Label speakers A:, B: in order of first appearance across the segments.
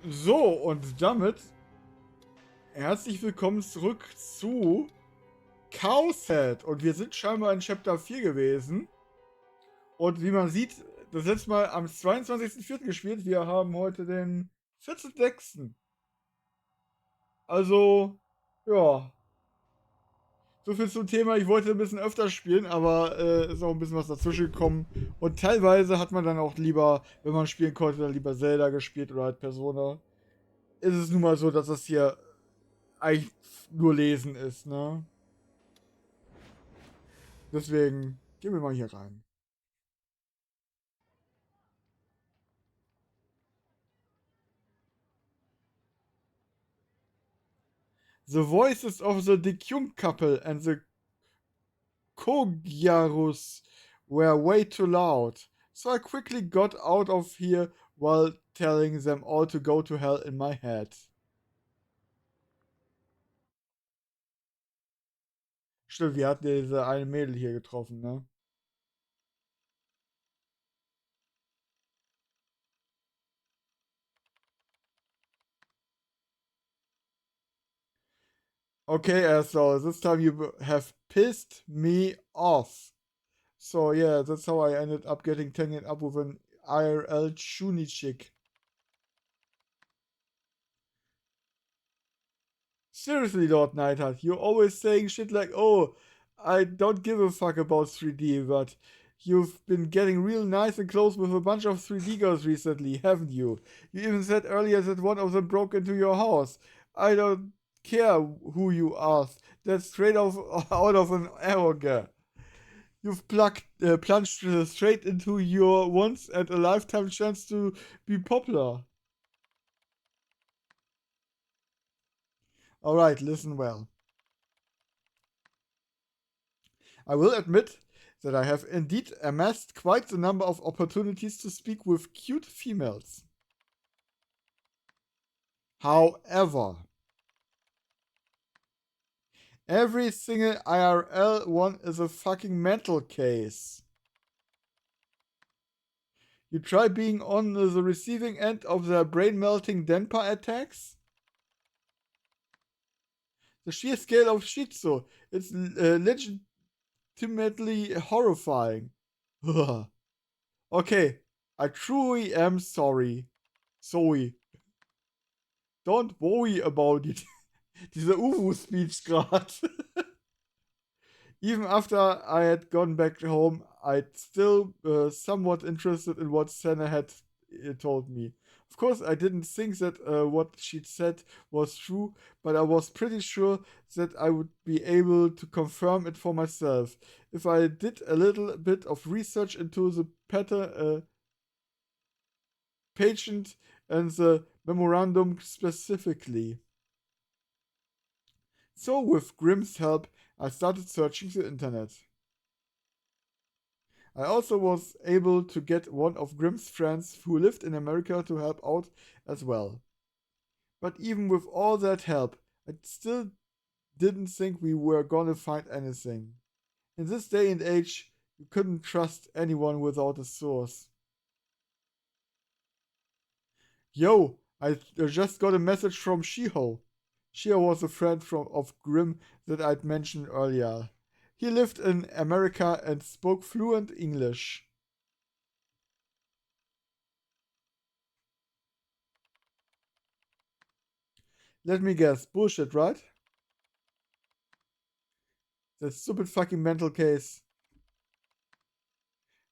A: So, und damit herzlich willkommen zurück zu Cowset. Und wir sind scheinbar in Chapter 4 gewesen. Und wie man sieht, das letzte Mal am 22.04. gespielt. Wir haben heute den 14.06. Also, ja. So viel zum Thema. Ich wollte ein bisschen öfter spielen, aber ist auch ein bisschen was dazwischen gekommen. Und teilweise hat man dann auch lieber, wenn man spielen konnte, dann lieber Zelda gespielt oder halt Persona. Ist es nun mal so, dass das hier eigentlich nur lesen ist, ne? Deswegen gehen wir mal hier rein. The voices of the Dekyung couple and the Kogyarus were way too loud, so I quickly got out of here while telling them all to go to hell in my head. Stimmt, wir hatten ja diese eine Mädel hier getroffen, ne? Okay, so this time you have pissed me off. So yeah, that's how I ended up getting tangled up with an IRL Chuni chick. Seriously, Lord Neidhart, you're always saying shit like, oh, I don't give a fuck about 3D, but you've been getting real nice and close with a bunch of 3D girls recently, haven't you? You even said earlier that one of them broke into your house. I don't care who you asked. That's straight off out of an arrogant. You've plunged straight into your once and a lifetime chance to be popular. Alright, listen well. I will admit that I have indeed amassed quite the number of opportunities to speak with cute females. However, every single IRL one is a fucking mental case. You try being on the receiving end of their brain melting Denpa attacks? The sheer scale of Shizu, it's legitimately horrifying. Okay, I truly am sorry. Zoe. Don't worry about it. Dieser Uwu-Speech gerade. Even after I had gone back home, I'd still somewhat interested in what Senna had told me. Of course, I didn't think that what she'd said was true, but I was pretty sure that I would be able to confirm it for myself if I did a little bit of research into the patient and the memorandum specifically. So, with Grimm's help, I started searching the internet. I also was able to get one of Grimm's friends who lived in America to help out as well. But even with all that help, I still didn't think we were gonna find anything. In this day and age, you couldn't trust anyone without a source. Yo, I just got a message from Shiho. Shiho was a friend of Grimm that I'd mentioned earlier. He lived in America and spoke fluent English. Let me guess, bullshit, right? That stupid fucking mental case.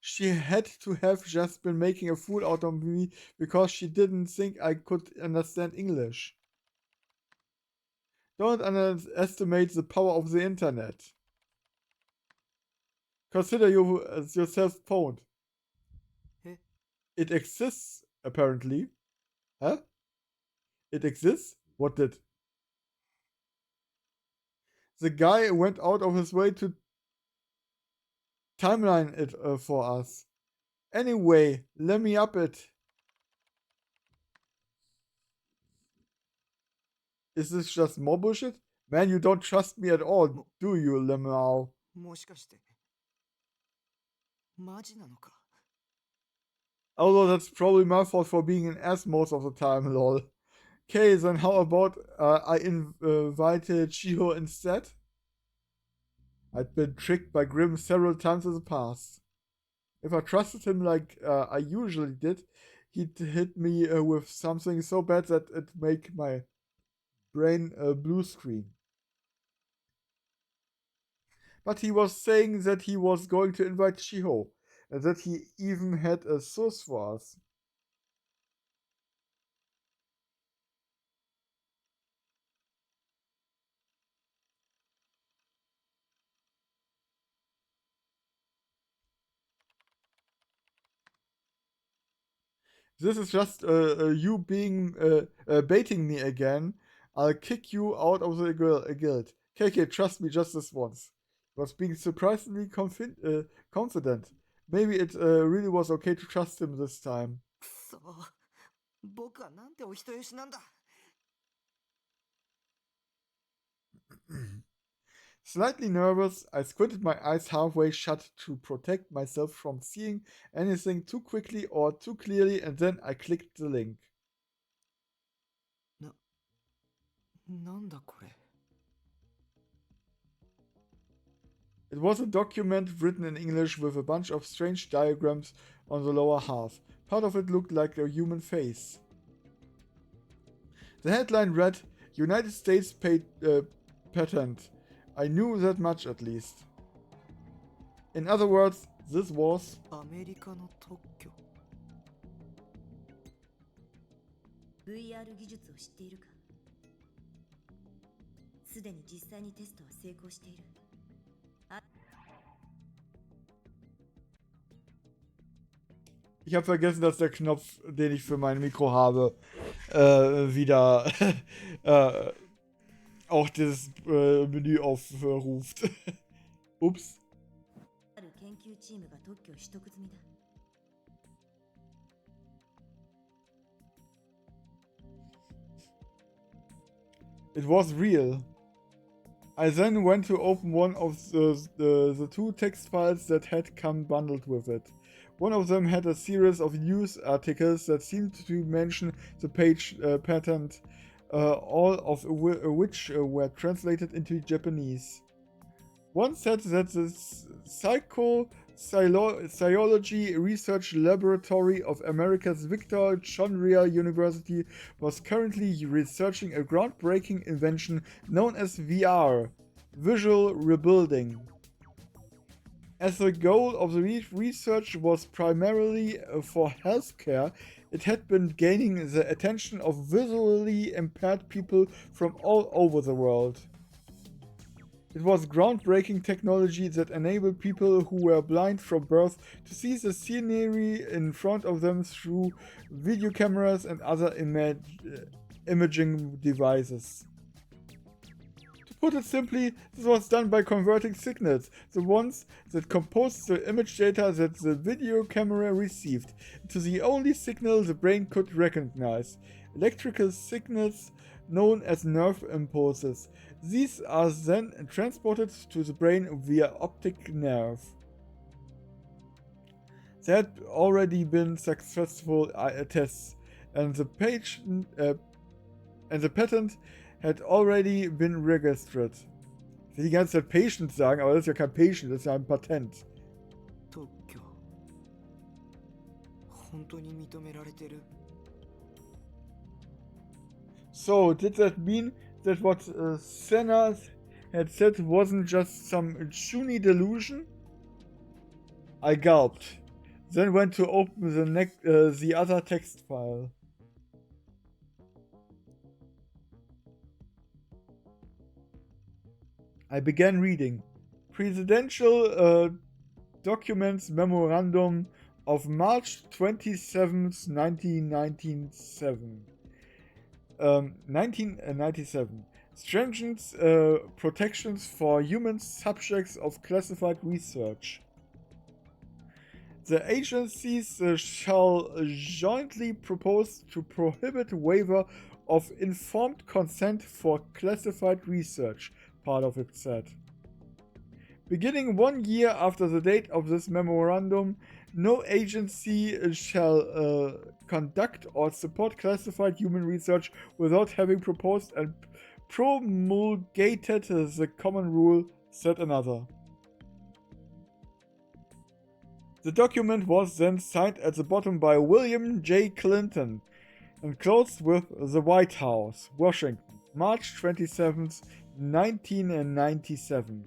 A: She had to have just been making a fool out of me because she didn't think I could understand English. Don't underestimate the power of the internet. Consider you yourself pwned. It exists, apparently. Huh? It exists? What did? The guy went out of his way to timeline it for us. Anyway, let me up it. Is this just more bullshit? Man, you don't trust me at all, do you, Lemao?
B: もしかしてマジなのか
A: Although that's probably my fault for being an ass most of the time, lol. Okay, then how about I invited Shiho instead? I'd been tricked by Grimm several times in the past. If I trusted him like I usually did, he'd hit me with something so bad that it'd make my brain blue screen. But he was saying that he was going to invite Shiho, and that he even had a source for us. This is just you being baiting me again. I'll kick you out of the guild. KK, trust me just this once. He was being surprisingly confident. Maybe it really was okay to trust him this time.
B: くそ、僕はなんてお人よしなんだ。
A: Slightly nervous, I squinted my eyes halfway shut to protect myself from seeing anything too quickly or too clearly, and then I clicked the link.
B: なんだこれ。
A: It was a document written in English with a bunch of strange diagrams on the lower half. Part of it looked like a human face. The headline read, United States patent. I knew that much at least. In other words, this was
B: アメリカの特許。
C: VR 技術を知っているか。すでに実際にテストは成功している。
A: Ich habe vergessen, dass der Knopf, den ich für mein Mikro habe, wieder auch das Menü aufruft. Ups.
C: ある研究チームが特許を取得済みだ。
A: It was real. I then went to open one of the two text files that had come bundled with it. One of them had a series of news articles that seemed to mention the page patent, all of which were translated into Japanese. One said that the Psychology Research Laboratory of America's Victor Chondria University was currently researching a groundbreaking invention known as VR, Visual Rebuilding. As the goal of the research was primarily for healthcare, it had been gaining the attention of visually impaired people from all over the world. It was groundbreaking technology that enabled people who were blind from birth to see the scenery in front of them through video cameras and other imaging devices. To put it simply, this was done by converting signals, the ones that composed the image data that the video camera received, into the only signal the brain could recognize: electrical signals known as nerve impulses. These are then transported to the brain via optic nerve. There had already been successful tests, and the patent had already been registered. Ich will die ganze Zeit Patient sagen, aber das ist ja kein Patient, das ist ja ein Patent.
B: 特許。本当に認められてる。
A: So, did that mean that what Senna had said wasn't just some Shuni delusion? I gulped, then went to open the other text file. I began reading. Presidential Documents Memorandum of March 27th, 1997. 1997. Stringent protections for human subjects of classified research. The agencies shall jointly propose to prohibit waiver of informed consent for classified research, part of it said. Beginning 1 year after the date of this memorandum, No agency shall conduct or support classified human research without having proposed and promulgated the common rule, said another. The document was then signed at the bottom by William J. Clinton and closed with the White House, Washington, March 27th, 1997.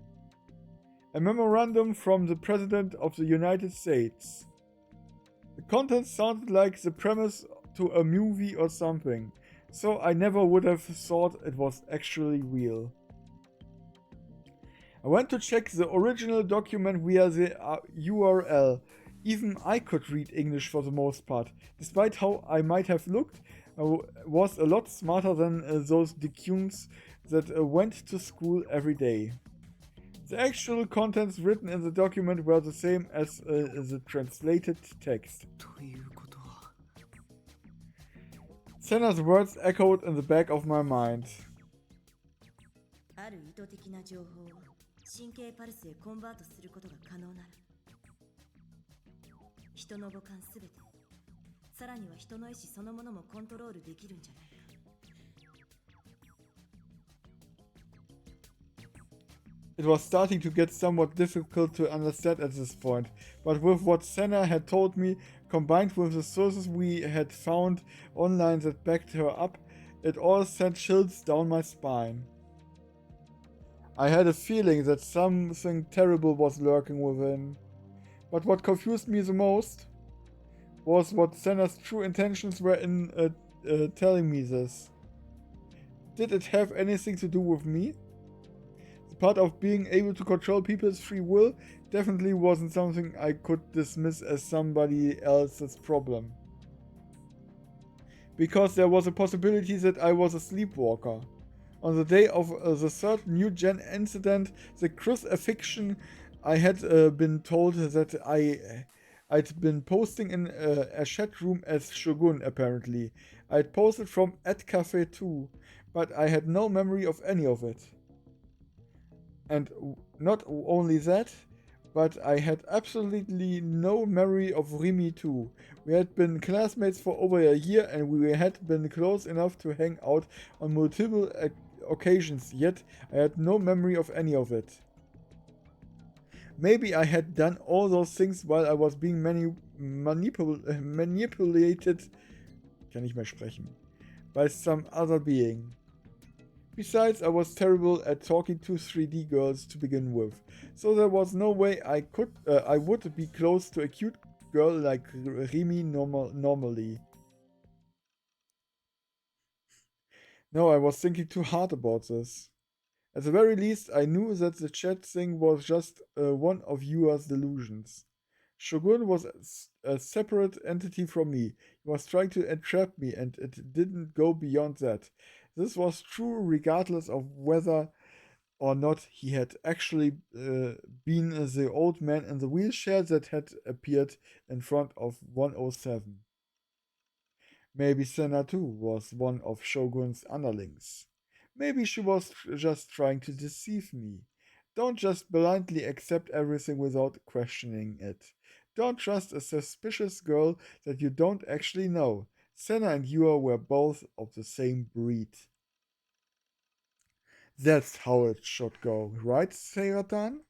A: A memorandum from the President of the United States. The content sounded like the premise to a movie or something, so I never would have thought it was actually real. I went to check the original document via the URL. Even I could read English for the most part. Despite how I might have looked, I was a lot smarter than those dickungs that went to school every day. The actual contents written in the document were the same as the translated text.
B: ということは
A: Senna's words echoed in the back of my mind.
C: ある意図的な情報を神経パルスへコンバートすることが可能なら、人の五感すべて、さらには人の意志そのものもコントロールできるんじゃないか。
A: It was starting to get somewhat difficult to understand at this point, but with what Senna had told me, combined with the sources we had found online that backed her up, it all sent chills down my spine. I had a feeling that something terrible was lurking within. But what confused me the most was what Senna's true intentions were in telling me this. Did it have anything to do with me? The part of being able to control people's free will definitely wasn't something I could dismiss as somebody else's problem. Because there was a possibility that I was a sleepwalker. On the day of the third New Gen incident, the crucifixion, I had been told that I'd been posting in a chat room as Shogun, apparently. I'd posted from @cafe too, but I had no memory of any of it. And not only that, but I had absolutely no memory of Rimi too. We had been classmates for over a year and we had been close enough to hang out on multiple occasions, yet I had no memory of any of it. Maybe I had done all those things while I was being manipulated, kann nicht mehr sprechen, by some other being. Besides, I was terrible at talking to 3D girls to begin with, so there was no way I would be close to a cute girl like Rimi normally. No, I was thinking too hard about this. At the very least, I knew that the chat thing was just one of Yua's delusions. Shogun was a separate entity from me. He was trying to entrap me, and it didn't go beyond that. This was true regardless of whether or not he had actually been the old man in the wheelchair that had appeared in front of 107. Maybe Senna too was one of Shogun's underlings. Maybe she was just trying to deceive me. Don't just blindly accept everything without questioning it. Don't trust a suspicious girl that you don't actually know. Senna and Yua were both of the same breed. That's how it should go, right, Seiratan?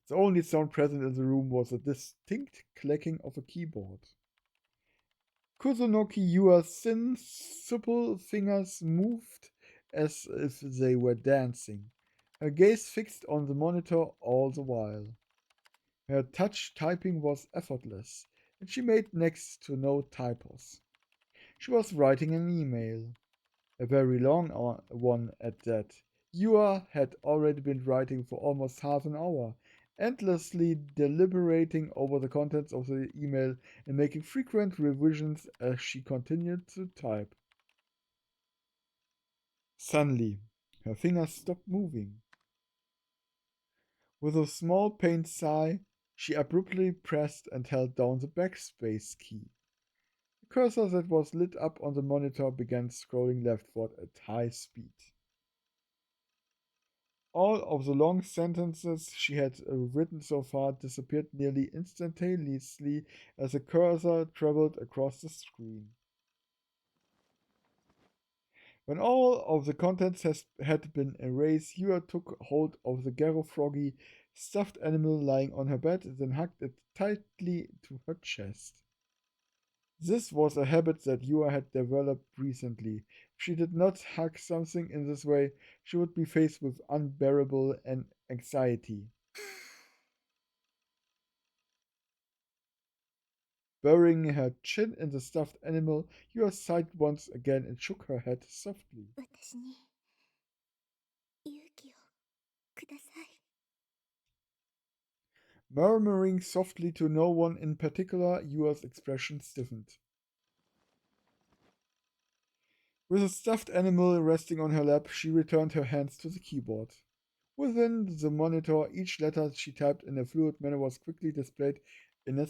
A: The only sound present in the room was a distinct clacking of a keyboard. Kusunoki Yua's thin, supple fingers moved as if they were dancing, her gaze fixed on the monitor all the while. Her touch typing was effortless, and she made next to no typos. She was writing an email, a very long one at that. Yua had already been writing for almost half an hour, endlessly deliberating over the contents of the email and making frequent revisions as she continued to type. Suddenly, her fingers stopped moving. With a small pained sigh, she abruptly pressed and held down the backspace key. The cursor that was lit up on the monitor began scrolling leftward at high speed. All of the long sentences she had written so far disappeared nearly instantaneously as the cursor traveled across the screen. When all of the contents had been erased, Yua took hold of the Garo Froggy stuffed animal lying on her bed, then hugged it tightly to her chest. This was a habit that Yua had developed recently. If she did not hug something in this way, she would be faced with unbearable anxiety. Burying her chin in the stuffed animal, Yua sighed once again and shook her head softly.
D: 私に勇気をください。
A: Murmuring softly to no one in particular, Yua's expression stiffened. With a stuffed animal resting on her lap, she returned her hands to the keyboard. Within the monitor, each letter she typed in a fluid manner was quickly displayed in a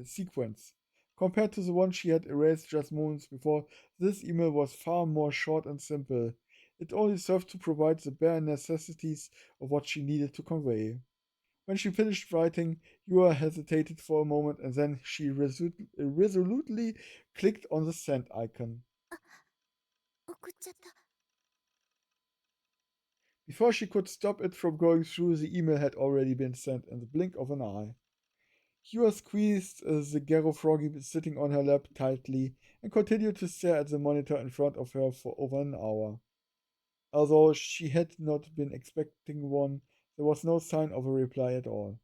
A: sequence. Compared to the one she had erased just moments before, this email was far more short and simple. It only served to provide the bare necessities of what she needed to convey. When she finished writing, Yua hesitated for a moment and then she resolutely clicked on the send icon.
D: 送っちゃった。
A: Before she could stop it from going through, the email had already been sent in the blink of an eye. Yua squeezed the Garo Froggy sitting on her lap tightly and continued to stare at the monitor in front of her for over an hour. Although she had not been expecting one, there was no sign of a reply at all.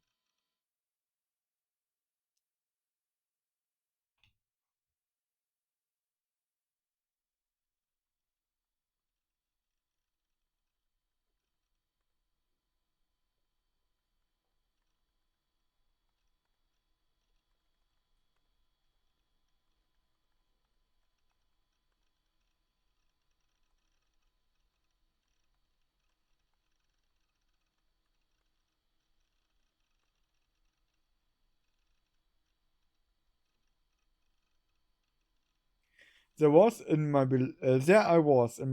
A: There I was in my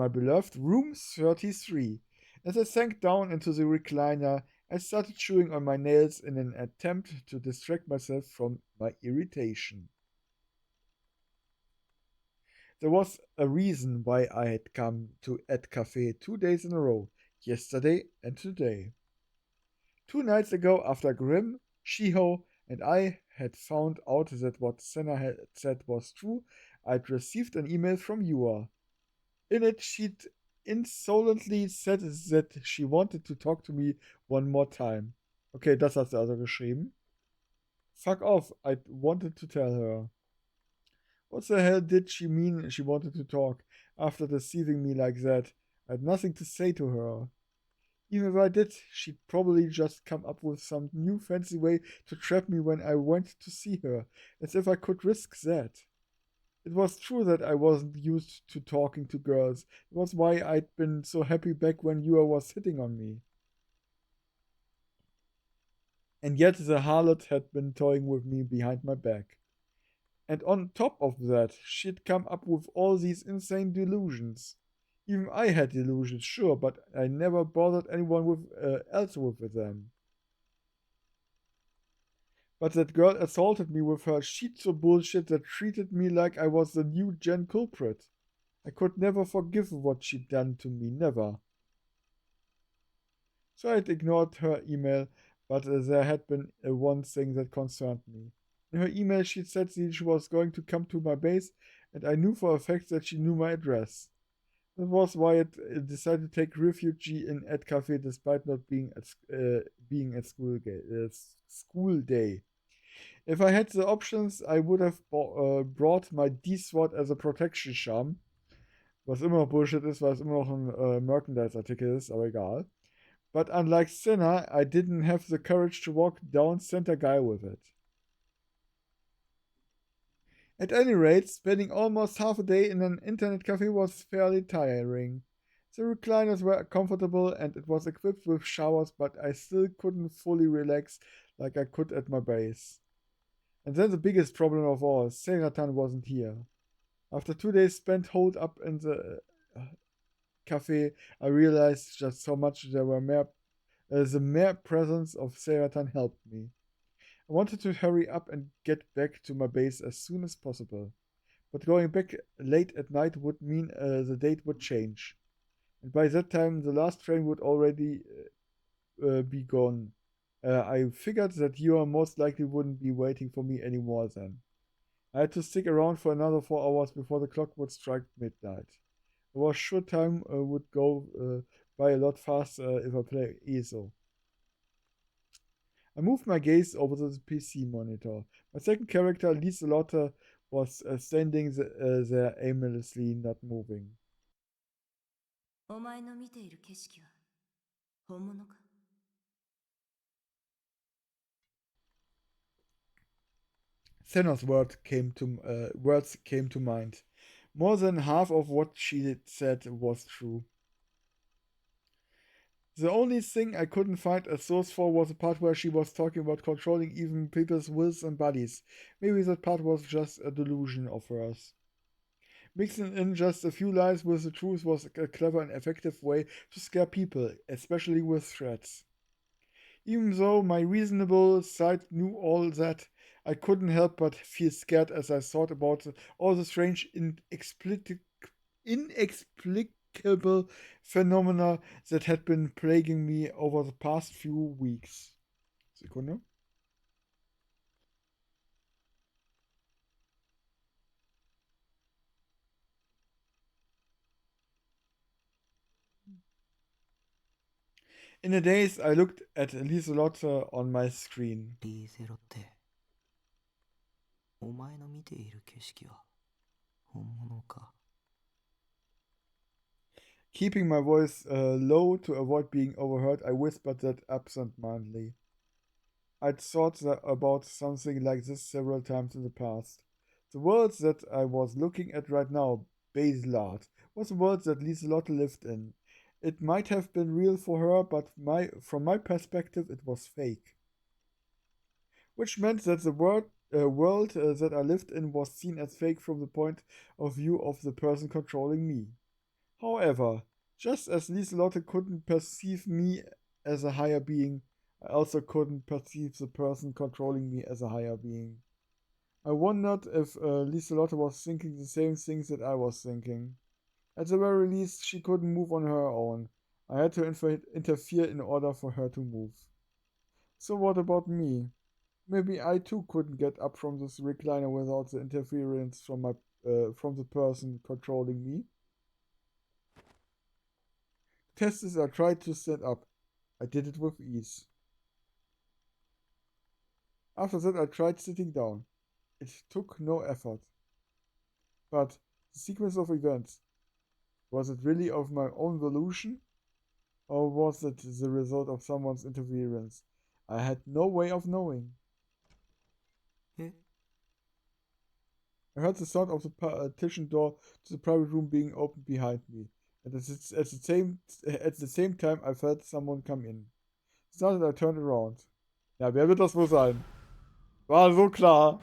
A: beloved room 33. As I sank down into the recliner, I started chewing on my nails in an attempt to distract myself from my irritation. There was a reason why I had come to Ed Cafe 2 days in a row, yesterday and today. 2 nights ago, after Grimm, Shiho, and I had found out that what Senna had said was true, I'd received an email from Yua. In it, she'd insolently said that she wanted to talk to me one more time. Okay, das hat sie also geschrieben. Fuck off, I wanted to tell her. What the hell did she mean she wanted to talk after deceiving me like that? I had nothing to say to her. Even if I did, she'd probably just come up with some new fancy way to trap me when I went to see her, as if I could risk that. It was true that I wasn't used to talking to girls. It was why I'd been so happy back when Yua was hitting on me. And yet the harlot had been toying with me behind my back. And on top of that, she'd come up with all these insane delusions. Even I had delusions, sure, but I never bothered anyone else with them. But that girl assaulted me with her shizu bullshit that treated me like I was the new gen culprit. I could never forgive what she'd done to me, never. So I'd ignored her email, but there had been one thing that concerned me. In her email, she'd said that she was going to come to my base, and I knew for a fact that she knew my address. That was why I decided to take refuge in Ed Cafe despite not being at school day. If I had the options, I would have brought my D-Sword as a protection charm. Was immer noch Bullshit ist, weil es immer noch ein Merchandise-Artikel ist, aber egal. But unlike Senna, I didn't have the courage to walk down Center Guy with it. At any rate, spending almost half a day in an internet cafe was fairly tiring. The recliners were comfortable and it was equipped with showers, but I still couldn't fully relax like I could at my base. And then the biggest problem of all, Seiratan wasn't here. After 2 days spent holed up in the cafe, I realized just how much the mere presence of Seratan helped me. I wanted to hurry up and get back to my base as soon as possible. But going back late at night would mean the date would change. And by that time, the last train would already be gone. I figured that you most likely wouldn't be waiting for me anymore then. I had to stick around for another 4 hours before the clock would strike midnight. I was sure time would go by a lot faster if I play ESO. I moved my gaze over to the PC monitor. My second character, Lieselotte, was standing there aimlessly, not moving.
C: お前の見ている景色は本物か
A: Senna's words came to mind. More than half of what she said was true. The only thing I couldn't find a source for was the part where she was talking about controlling even people's wills and bodies. Maybe that part was just a delusion of hers. Mixing in just a few lies with the truth was a clever and effective way to scare people, especially with threats. Even though my reasonable side knew all that, I couldn't help but feel scared as I thought about all the strange, inexplicable phenomena that had been plaguing me over the past few weeks. Sekunde. In a daze, I looked at Lieselotte on my screen.
B: リーゼロってお前の見ている景色は本物か
A: Keeping my voice low to avoid being overheard, I whispered that absent-mindedly. I'd thought about something like this several times in the past. The world that I was looking at right now, Baselard, was the world that Lieselotte lived in. It might have been real for her, but from my perspective, it was fake. Which meant that the world that I lived in was seen as fake from the point of view of the person controlling me. However, just as Lieselotte couldn't perceive me as a higher being, I also couldn't perceive the person controlling me as a higher being. I wondered if Lieselotte was thinking the same things that I was thinking. At the very least, she couldn't move on her own. I had to interfere in order for her to move. So what about me? Maybe I too couldn't get up from this recliner without the interference from the person controlling me. Test is I tried to stand up. I did it with ease. After that, I tried sitting down. It took no effort. But the sequence of events, was it really of my own volition? Or was it the result of someone's interference? I had no way of knowing. I heard the sound of the partition door to the private room being opened behind me. And at the same time, I felt someone come in. Suddenly, I turned around. Ja, wer wird das wohl sein? War so klar.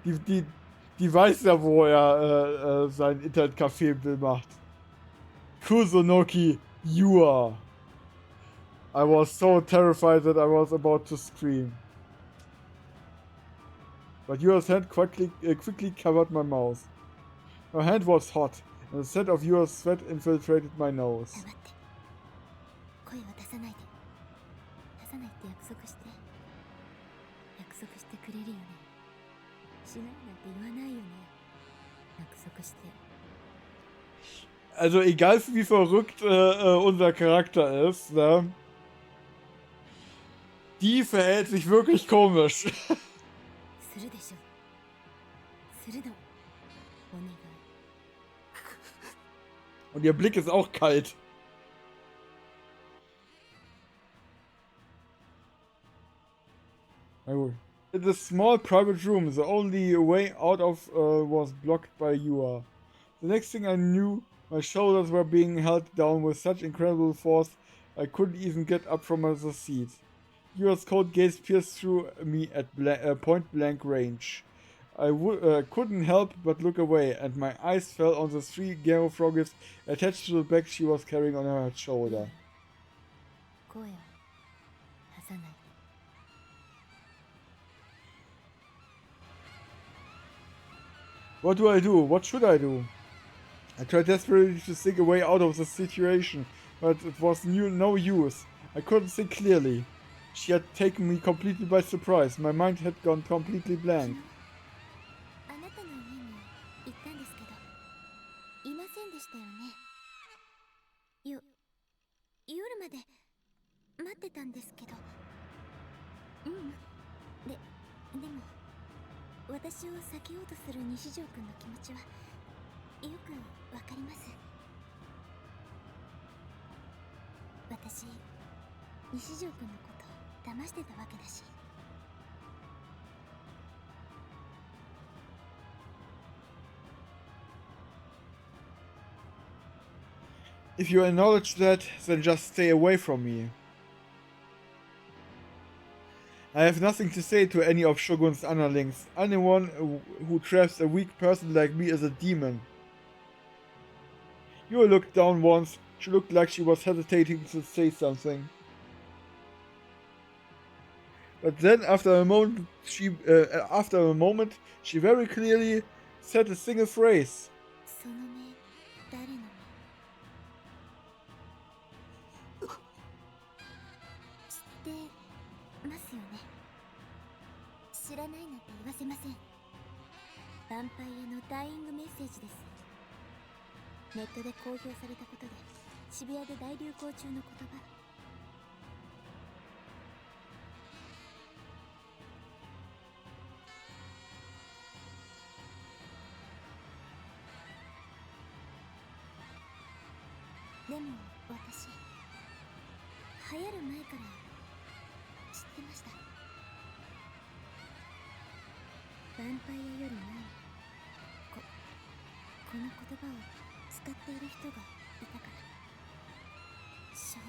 A: Die weiß ja, wo er sein Internetcafé macht. Kusunoki Yua. I was so terrified that I was about to scream. But Yua's hand quickly covered my mouth. Her hand was hot, and the scent of Yua's sweat infiltrated my nose.
D: 黙って声は出さないで出さないって約束してくれるよねしないなんて言わないよね約束して
A: Also egal wie verrückt unser Charakter ist, ne? Die verhält sich wirklich komisch.
D: するでしょするのお願い
A: Und ihr Blick ist auch kalt. In the small private room, the only way out of was blocked by Yua. The next thing I knew, my shoulders were being held down with such incredible force I couldn't even get up from the seat. Yua's cold gaze pierced through me at point-blank range. I couldn't help but look away, and my eyes fell on the 3 Garofrogifs attached to the bag she was carrying on her shoulder.
C: 声を発さない。
A: What do I do? What should I do? I tried desperately to think a way out of the situation, but it was no use. I couldn't think clearly. She had taken me completely by surprise. My mind had gone completely blank.
D: あなたの家に行ったんですけど、いませんでしたよね。夜まで待ってたんですけど。でも私を避けようとする西条くんの気持ちはよくわかります。私、西条くんのこと騙してたわけだし。
A: If you acknowledge that, then just stay away from me. I have nothing to say to any of Shogun's underlings. Anyone who traps a weak person like me is a demon. Yua looked down once. She looked like she was hesitating to say something. But then, after a moment, she very clearly said a single phrase.
D: その目、誰の目？知ってますよね。知らないなんて言わせません。ヴァンパイアのダイイングメッセージです。ネットで公表されたことで渋谷で大流行中の言葉。 でも私、流行る前から知ってました。ヴァンパイアより前にこの言葉を使っている人がいたから。将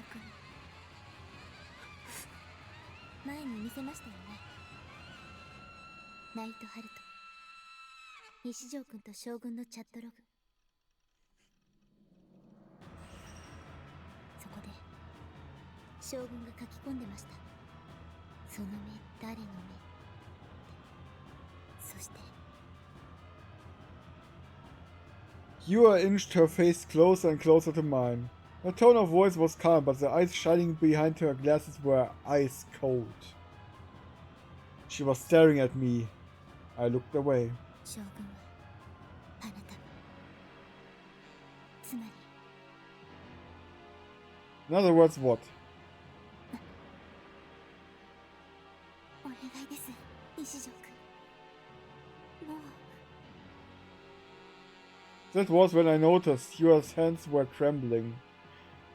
D: 軍、前に見せましたよね。ナイトハルト、西条君と将軍のチャットログ。 そこで将軍が書き込んでました。その目、誰の目って。そして
A: Yua inched her face closer and closer to mine. Her tone of voice was calm, but the eyes shining behind her glasses were ice cold. She was staring at me. I looked away.
D: 将軍はあなたの、つまり
A: In other words, what?
D: お願いです、西条君。もう
A: That was when I noticed Yua's hands were trembling.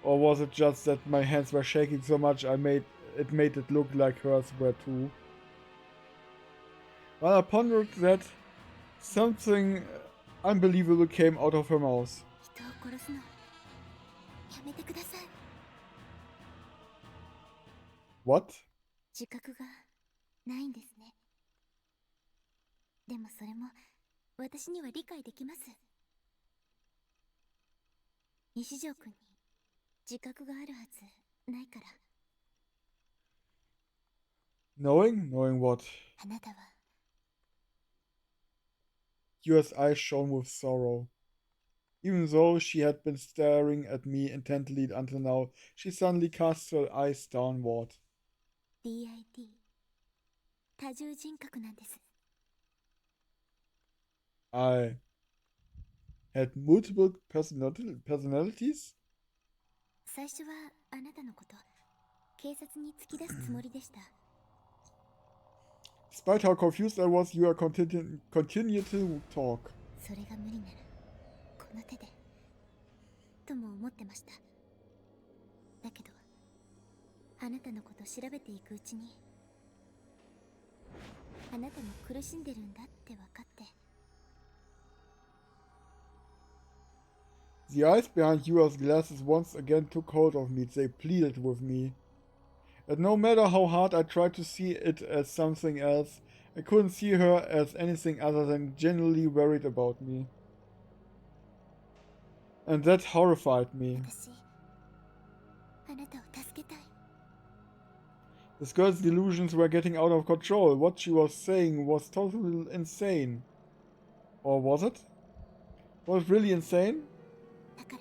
A: Or was it just that my hands were shaking so much it made it look like hers were too? While I pondered that, something unbelievable came out of her mouth.
D: 人を殺すのやめてください。
A: What?
D: 自覚がないんですね。でもそれも私には理解できます。西条君に自覚があるはずないから。
A: Knowing what?
D: あなたは
A: Yua's eyes shone with sorrow. Even though she had been staring at me intently until now, she suddenly cast her eyes downward.
D: DID 多重人格なんです。
A: I had multiple personalities?
D: 最初はあなたのこと警察に突き出すつもりでした。
A: Despite how confused I was, Yua continued to talk.
D: それが無理ならこの手でとも思ってました。だけどあなたのこと調べていくうちにあなたも苦しんでるんだって分かって。
A: The eyes behind Yua's glasses once again took hold of me. They pleaded with me. And no matter how hard I tried to see it as something else, I couldn't see her as anything other than genuinely worried about me. And that horrified me.
D: 私あなたを助けたい。
A: This girl's delusions were getting out of control. What she was saying was totally insane. Or was it? Was it really insane?
D: だから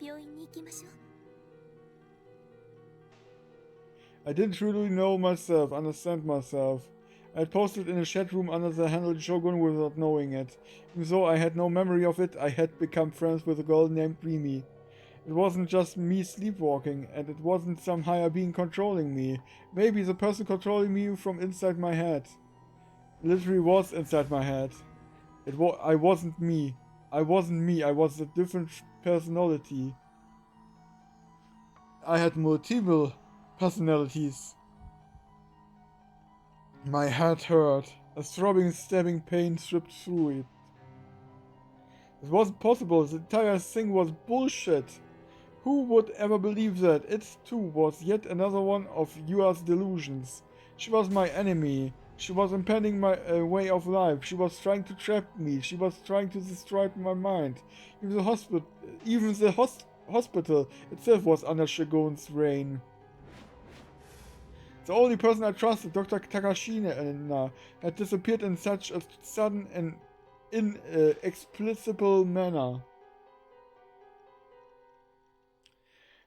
D: 病院に行きましょう。
A: I didn't really know myself, understand myself. I had posted in a chat room under the handle Shogun without knowing it. Even though I had no memory of it, I had become friends with a girl named Rimi. It wasn't just me sleepwalking, and it wasn't some higher being controlling me. Maybe the person controlling me from inside my head. It literally was inside my head. I wasn't me. I wasn't me. I was a different personality. I had multiple personalities. My head hurt. A throbbing, stabbing pain stripped through it. It wasn't possible. The entire thing was bullshit. Who would ever believe that? It too was yet another one of Yua's delusions. She was my enemy. She was impeding my way of life. She was trying to trap me. She was trying to destroy my mind. Even the hospital itself was under Shogun's reign. The only person I trusted, Dr. Takashina, had disappeared in such a sudden and inexplicable manner.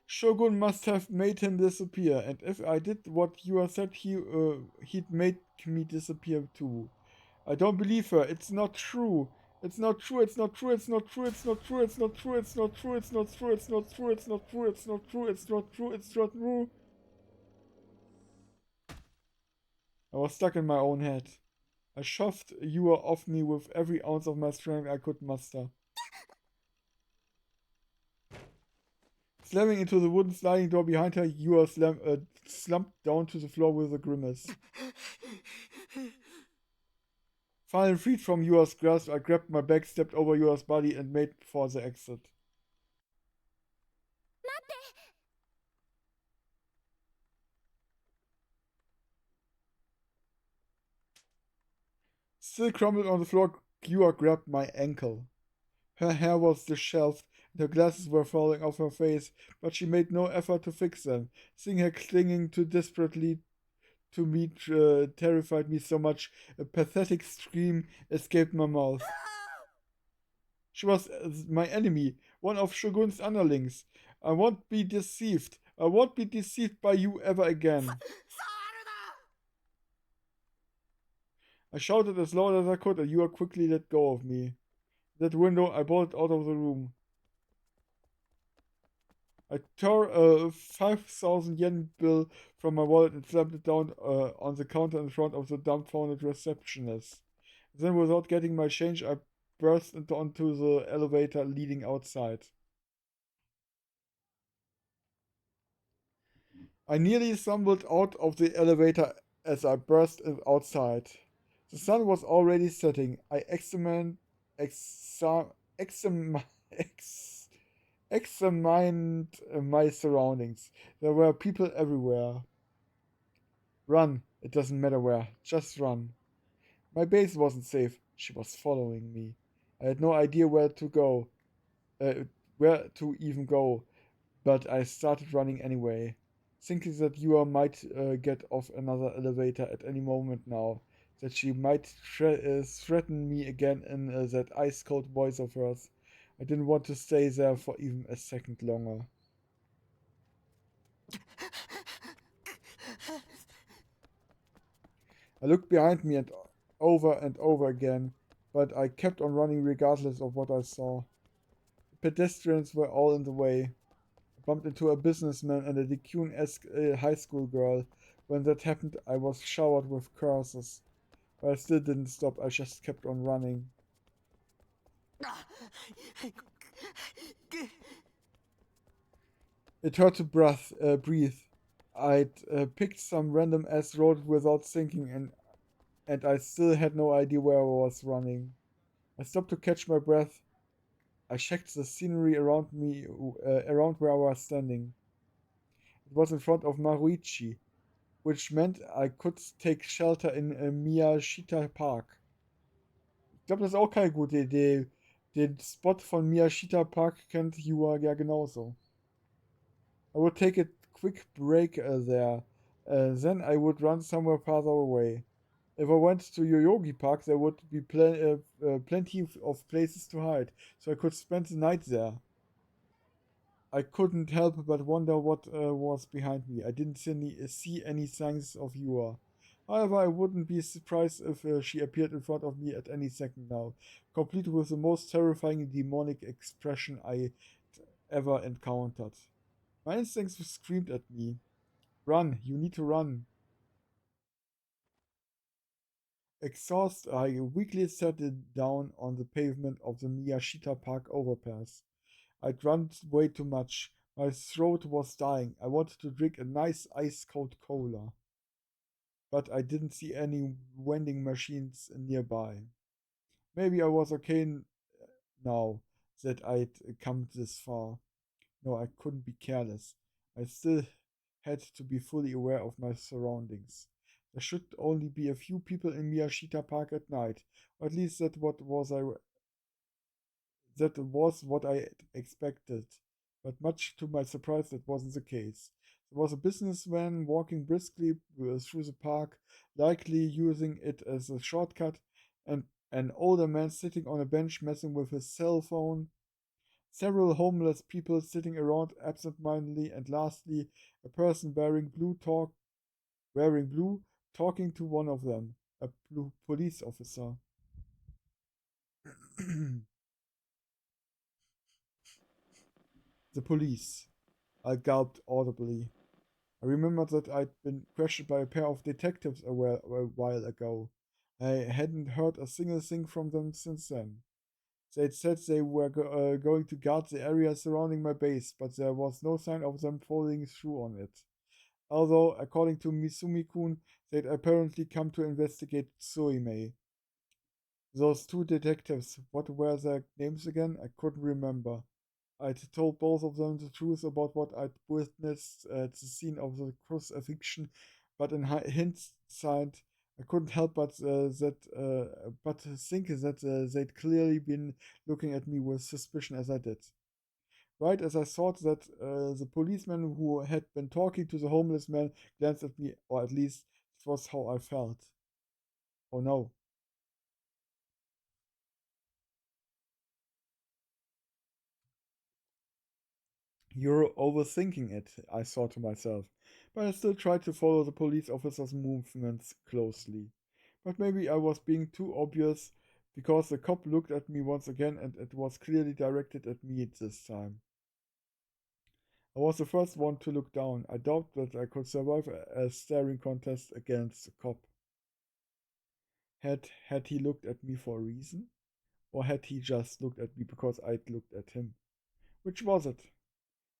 A: Shogun must have made him disappear, and if I did what Yua said, he'd make me disappear too. I don't believe her. It's not true. It's not true. It's not true. It's not true. It's not true. It's not true. It's not true. It's not true. It's not true. It's not true. It's not true. It's not true. It's not true. I was stuck in my own head. I shoved Yua off me with every ounce of my strength I could muster. Slamming into the wooden sliding door behind her, Yua slumped down to the floor with a grimace. Finally freed from Yua's grasp, I grabbed my bag, stepped over Yua's body, and made for the exit. Still crumpled on the floor, Yua grabbed my ankle. Her hair was disheveled, and her glasses were falling off her face, but she made no effort to fix them. Seeing her clinging too desperately to me terrified me so much, a pathetic scream escaped my mouth. She was my enemy, one of Shogun's underlings. I won't be deceived. I won't be deceived by you ever again. I shouted as loud as I could, and Yua quickly let go of me. That window, I bolted out of the room. I tore a 5,000 yen bill from my wallet and slammed it down on the counter in front of the dumbfounded receptionist. Then, without getting my change, I burst onto the elevator leading outside. I nearly stumbled out of the elevator as I burst outside. The sun was already setting. I examined my surroundings. There were people everywhere. Run. It doesn't matter where. Just run. My base wasn't safe. She was following me. I had no idea where to go. Where to even go. But I started running anyway. Thinking that Yua might get off another elevator at any moment now. That she might threaten me again in that ice-cold voice of hers. I didn't want to stay there for even a second longer. I looked behind me and over again, but I kept on running regardless of what I saw. The pedestrians were all in the way. I bumped into a businessman and a Decune-esque high school girl. When that happened, I was showered with curses. But I still didn't stop, I just kept on running. It hurt to breathe. I'd picked some random ass road without thinking, and I still had no idea where I was running. I stopped to catch my breath. I checked the scenery around me, around where I was standing. It was in front of Maruichi, which meant I could take shelter in Miyashita Park. Ich glaube, das ist auch keine gute Idee. Den Spot von Miyashita Park kennt Yua ja genauso. I would take a quick break there. Then I would run somewhere farther away. If I went to Yoyogi Park, there would be plenty of places to hide, so I could spend the night there. I couldn't help but wonder what was behind me. I didn't see any signs of Yua. However, I wouldn't be surprised if she appeared in front of me at any second now, complete with the most terrifying demonic expression I ever encountered. My instincts screamed at me. Run, you need to run. Exhausted, I weakly sat down on the pavement of the Miyashita Park overpass. I'd run way too much. My throat was dying. I wanted to drink a nice ice-cold cola. But I didn't see any vending machines nearby. Maybe I was okay now that I'd come this far. No, I couldn't be careless. I still had to be fully aware of my surroundings. There should only be a few people in Miyashita Park at night, or at least that was what I expected. But much to my surprise, that wasn't the case. There was a businessman walking briskly through the park, likely using it as a shortcut, and an older man sitting on a bench messing with his cell phone. Several homeless people sitting around absent-mindedly, and lastly, a person wearing blue talking to one of them, a police officer. The police. I gulped audibly. I remembered that I'd been questioned by a pair of detectives a while ago. I hadn't heard a single thing from them since then. They'd said they were going to guard the area surrounding my base, but there was no sign of them following through on it. Although, according to Misumi-kun, they'd apparently come to investigate Tsuhime. Those two detectives, what were their names again? I couldn't remember. I'd told both of them the truth about what I'd witnessed at the scene of the crucifixion, but in hindsight, I couldn't help but think that they'd clearly been looking at me with suspicion as I did. Right as I thought that, the policeman who had been talking to the homeless man glanced at me, or at least it was how I felt. Oh no. You're overthinking it, I thought to myself, but I still tried to follow the police officer's movements closely. But maybe I was being too obvious, because the cop looked at me once again and it was clearly directed at me this time. I was the first one to look down. I doubt that I could survive a staring contest against the cop. Had he looked at me for a reason? Or had he just looked at me because I'd looked at him? Which was it?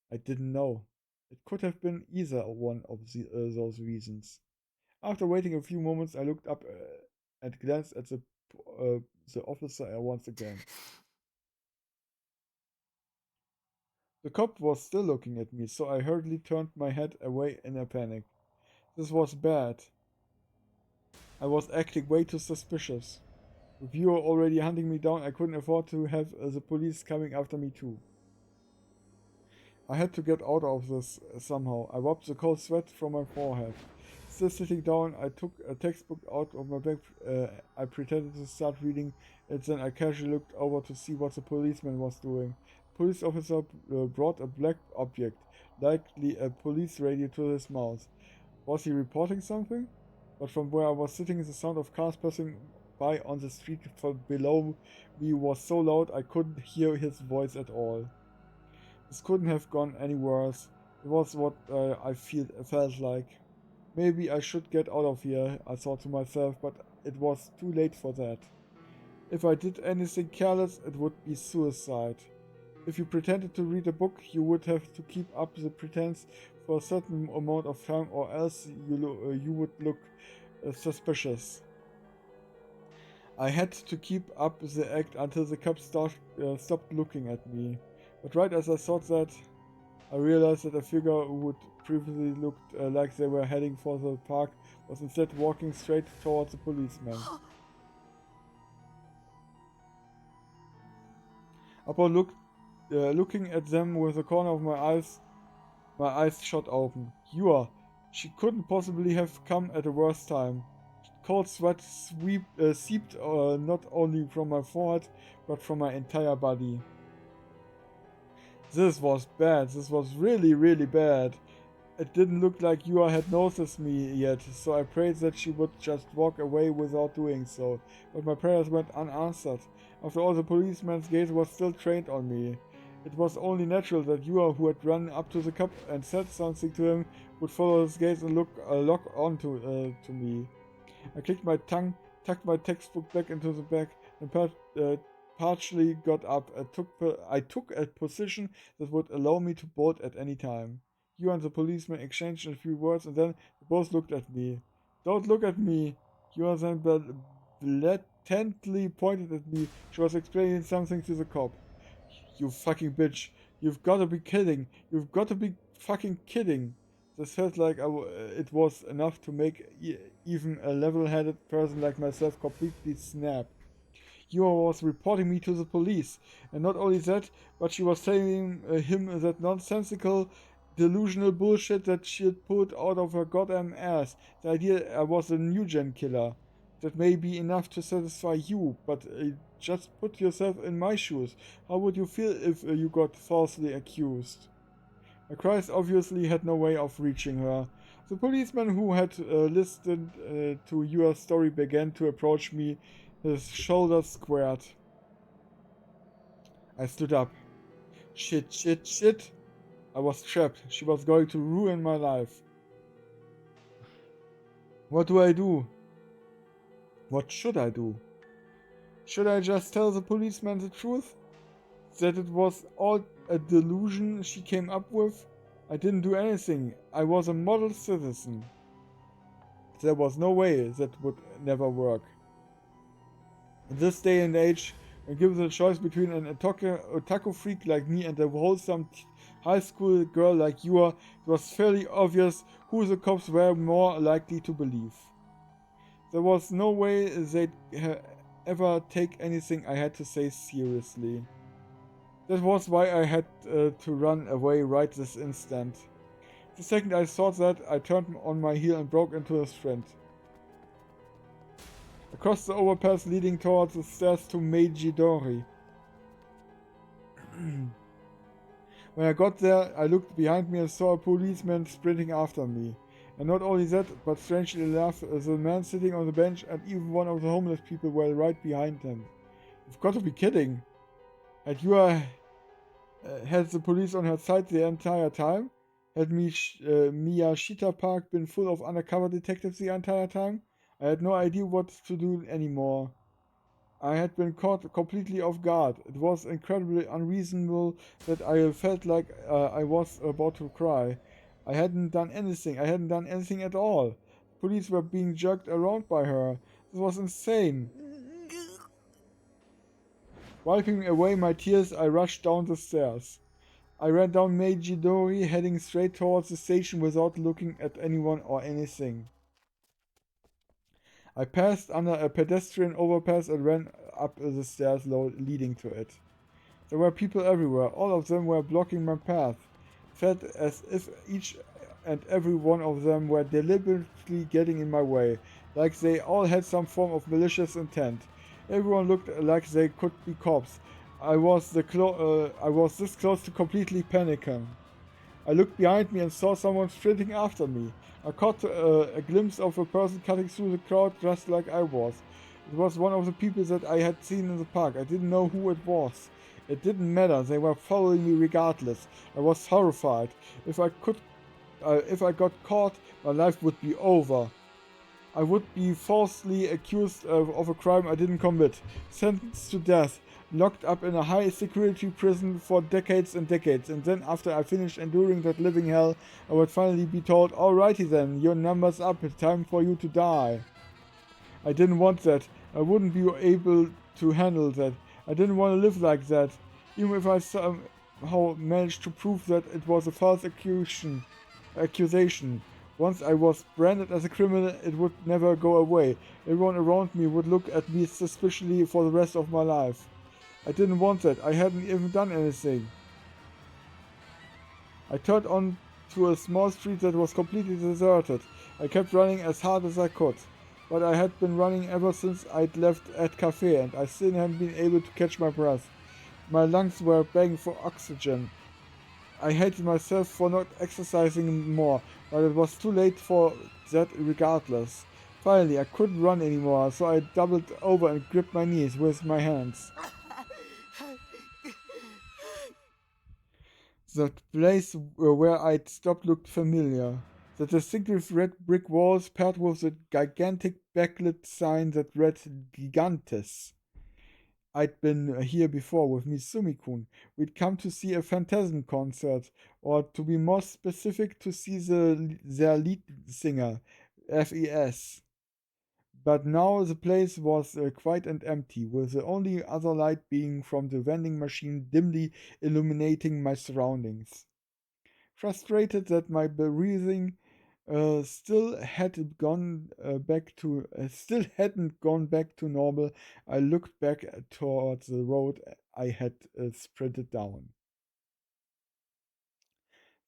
A: I didn't know. It could have been either one of those reasons. After waiting a few moments, I looked up and glanced at the officer once again. The cop was still looking at me, so I hurriedly turned my head away in a panic. This was bad. I was acting way too suspicious. With you already hunting me down, I couldn't afford to have the police coming after me too. I had to get out of this somehow. I wiped the cold sweat from my forehead. Still sitting down, I took a textbook out of my bag. I pretended to start reading it, then I casually looked over to see what the policeman was doing. The police officer brought a black object, likely a police radio, to his mouth. Was he reporting something? But from where I was sitting, the sound of cars passing by on the street below me was so loud I couldn't hear his voice at all. This couldn't have gone any worse. It was what I felt like. Maybe I should get out of here, I thought to myself, but it was too late for that. If I did anything careless, it would be suicide. If you pretended to read a book, you would have to keep up the pretense for a certain amount of time, or else you would look suspicious. I had to keep up the act until the cops stopped looking at me. But right as I thought that, I realized that a figure would previously looked like they were heading for the park was instead walking straight towards the policeman. Upon looking at them with the corner of my eyes shot open. Yua, she couldn't possibly have come at a worse time. Cold sweat seeped not only from my forehead, but from my entire body. This was bad. This was really, really bad. It didn't look like Yua had noticed me yet, so I prayed that she would just walk away without doing so. But my prayers went unanswered. After all, the policeman's gaze was still trained on me. It was only natural that Yua, who had run up to the cop and said something to him, would follow his gaze and lock on to me. I clicked my tongue, tucked my textbook back into the bag, and partially got up. I took a position that would allow me to bolt at any time. You and the policeman exchanged a few words, and then they both looked at me. Don't look at me! You then blatantly pointed at me. She was explaining something to the cop. You fucking bitch. You've got to be kidding. You've got to be fucking kidding. This felt like it was enough to make even a level-headed person like myself completely snap. Yua was reporting me to the police. And not only that, but she was telling him that nonsensical, delusional bullshit that she had pulled out of her goddamn ass. The idea I was a new-gen killer. That may be enough to satisfy you, but just put yourself in my shoes. How would you feel if you got falsely accused? My cries obviously had no way of reaching her. The policeman who had listened to your story began to approach me, his shoulders squared. I stood up. Shit. I was trapped. She was going to ruin my life. What do I do? What should I do? Should I just tell the policeman the truth? That it was all a delusion she came up with? I didn't do anything. I was a model citizen. There was no way that would never work. In this day and age, when given the choice between an otaku freak like me and a wholesome high school girl like you are, it was fairly obvious who the cops were more likely to believe. There was no way they'd ever take anything I had to say seriously. That was why I had to run away right this instant. The second I thought that, I turned on my heel and broke into his friend. Across the overpass leading towards the stairs to Meiji-dori. When I got there, I looked behind me and saw a policeman sprinting after me. And not only that, but strangely enough, the man sitting on the bench and even one of the homeless people were right behind him. You've got to be kidding. Had you had the police on her side the entire time? Had Miyashita Park been full of undercover detectives the entire time? I had no idea what to do anymore. I had been caught completely off guard. It was incredibly unreasonable that I felt like I was about to cry. I hadn't done anything at all. Police were being jerked around by her. This was insane. Wiping away my tears, I rushed down the stairs. I ran down Meiji-dori, heading straight towards the station without looking at anyone or anything. I passed under a pedestrian overpass and ran up the stairs leading to it. There were people everywhere. All of them were blocking my path. Felt as if each and every one of them were deliberately getting in my way, like they all had some form of malicious intent. Everyone looked like they could be cops. I was this close to completely panicking. I looked behind me and saw someone sprinting after me. I caught a glimpse of a person cutting through the crowd just like I was. It was one of the people that I had seen in the park. I didn't know who it was. It didn't matter. They were following me regardless. I was horrified. If I got caught, my life would be over. I would be falsely accused of a crime I didn't commit, sentenced to death, locked up in a high-security prison for decades and decades, and then after I finished enduring that living hell, I would finally be told, "Alrighty then, your number's up, it's time for you to die." I didn't want that. I wouldn't be able to handle that. I didn't want to live like that, even if I somehow managed to prove that it was a false accusation. accusation. Once I was branded as a criminal, it would never go away. Everyone around me would look at me suspiciously for the rest of my life. I didn't want that. I hadn't even done anything. I turned on to a small street that was completely deserted. I kept running as hard as I could. But I had been running ever since I'd left Ed Cafe, and I still hadn't been able to catch my breath. My lungs were begging for oxygen. I hated myself for not exercising more, but it was too late for that regardless. Finally, I couldn't run anymore, so I doubled over and gripped my knees with my hands. The place where I'd stopped looked familiar. The distinctive red brick walls paired with the gigantic backlit sign that read Gigantes. I'd been here before with Mizumi-kun. We'd come to see a Phantasm concert, or to be more specific, to see their lead singer, FES. But now the place was quiet and empty, with the only other light being from the vending machine dimly illuminating my surroundings. Frustrated that my breathing still hadn't gone back to normal, I looked back towards the road I had sprinted down.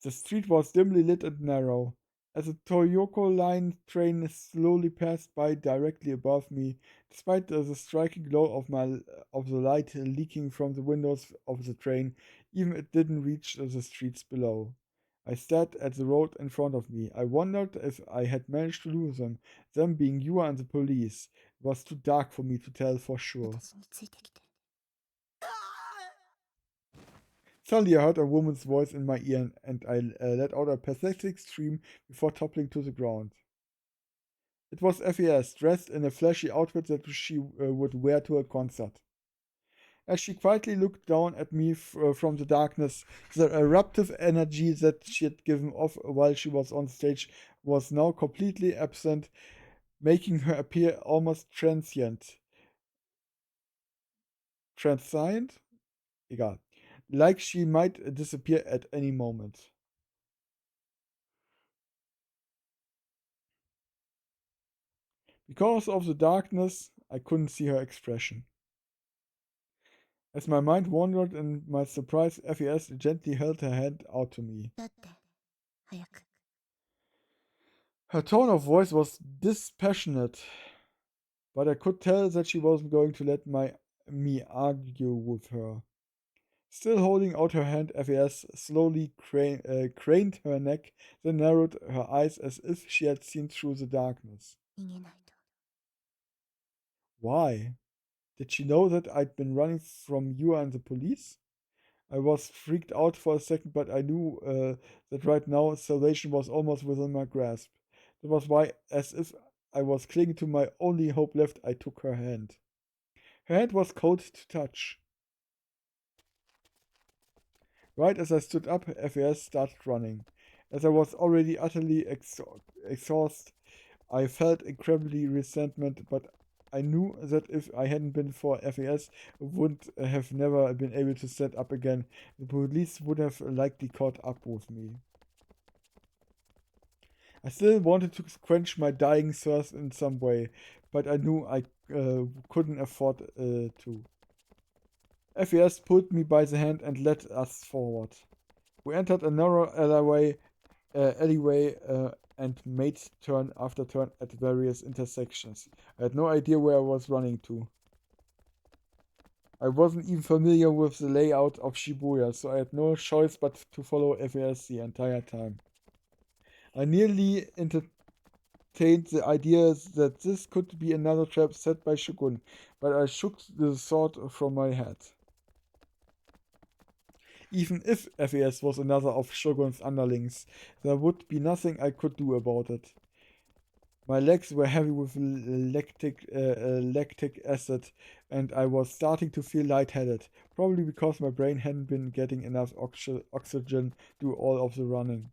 A: The street was dimly lit and narrow. As a Toyoko Line train slowly passed by directly above me, despite the striking glow of the light leaking from the windows of the train, even it didn't reach the streets below. I stared at the road in front of me. I wondered if I had managed to lose them being Yua and the police. It was too dark for me to tell for sure.
D: 私についてきて。
A: Suddenly I heard a woman's voice in my ear, and I let out a pathetic scream before toppling to the ground. It was FES, dressed in a flashy outfit that she would wear to a concert. As she quietly looked down at me from the darkness, the eruptive energy that she had given off while she was on stage was now completely absent, making her appear almost transient. Transient? Egal. Like she might disappear at any moment. Because of the darkness, I couldn't see her expression. As my mind wandered in my surprise, FES gently held her hand out to me.
D: だって早く。
A: Her tone of voice was dispassionate, but I could tell that she wasn't going to let me argue with her. Still holding out her hand, FES slowly craned her neck, then narrowed her eyes as if she had seen through the darkness.
D: 逃げないと。
A: Why? Did she know that I'd been running from you and the police? I was freaked out for a second, but I knew that right now salvation was almost within my grasp. That was why, as if I was clinging to my only hope left, I took her hand. Her hand was cold to touch. Right as I stood up, FES started running. As I was already utterly exhausted, I felt incredibly resentment, but I knew that if I hadn't been for FES, I would have never been able to stand up again. The police would have likely caught up with me. I still wanted to quench my dying thirst in some way, but I knew I couldn't afford to. FES pulled me by the hand and led us forward. We entered a narrow alleyway and made turn after turn at various intersections. I had no idea where I was running to. I wasn't even familiar with the layout of Shibuya, so I had no choice but to follow FES the entire time. I nearly entertained the idea that this could be another trap set by Shogun, but I shook the thought from my head. Even if FES was another of Shogun's underlings, there would be nothing I could do about it. My legs were heavy with lactic acid, and I was starting to feel lightheaded, probably because my brain hadn't been getting enough oxygen to do all of the running.